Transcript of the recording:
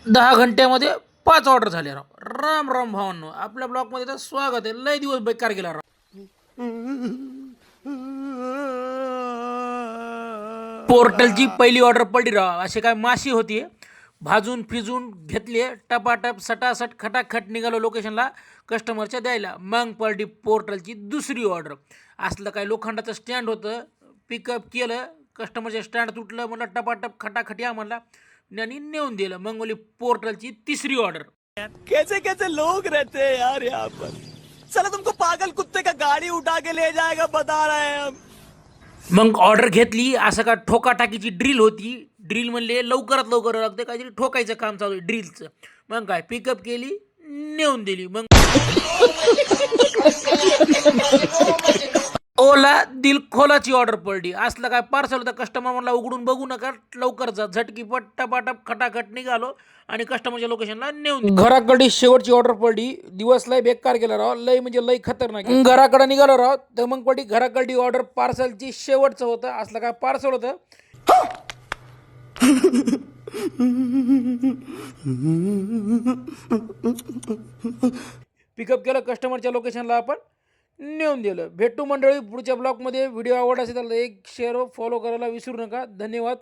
10 घंट्यामध्ये 5 order झाले राव. राम राम भावांनो, आपल्या ब्लॉगमध्ये तर स्वागत आहे. लय दिवस बेकार गेला राव. पोर्टलची पहिली ऑर्डर पडली राव. असे काय माशी होती, भाजून फिजून घेतली, टपाटप सटासट खटाखट निघालो लोकेशनला कस्टमरच्या द्यायला. मग पडली पोर्टलची दुसरी ऑर्डर. असलं काय लोखंडाचं स्टँड होतं, पिकअप केलं, कस्टमरच्या स्टँड तुटलं, म्हणलं टपाटप खटाखट या म्हणला आणि नेऊन दिलं. मग बोली पोर्टलची तिसरी ऑर्डर. कैसे कैसे लोग रहते हैं यार यहाँ पर। साला तुमको पागल कुत्ते का गाड़ी उठा के ले जाएगा बता रहे हैं हम। मग ऑर्डर घेतली. असं का ठोकाटाकीची ड्रिल होती. ड्रिल म्हणले लवकरात लवकर लागते, काहीतरी ठोकायचं काम चालू आहे ड्रिलचं. मग काय पिकअप केली, नेऊन दिली. मग ओला दिल खोलाची ऑर्डर पडली. असलं काय पार्सल होतं. कस्टमर म्हणला उघडून बघू नका, लवकर जा. झटकीपट टपाटप खटाखट निघालो आणि कस्टमरच्या लोकेशनला नेऊन घराकडे शेवटची ऑर्डर पडली. दिवस लय बेकार गेला राव, लय म्हणजे लय खतरनाक. घराकडे निघालो राव तर मग पडली घराकडे ऑर्डर पार्सलची. शेवटचं होतं. असलं काय पार्सल होतं. पिकअप केलं कस्टमरच्या लोकेशनला, आपण नेऊन दिलं. भेटू मंडळी पुढच्या ब्लॉगमध्ये. व्हिडिओ आवडला असेल तर एक शेअर फॉलो करायला विसरू नका. धन्यवाद.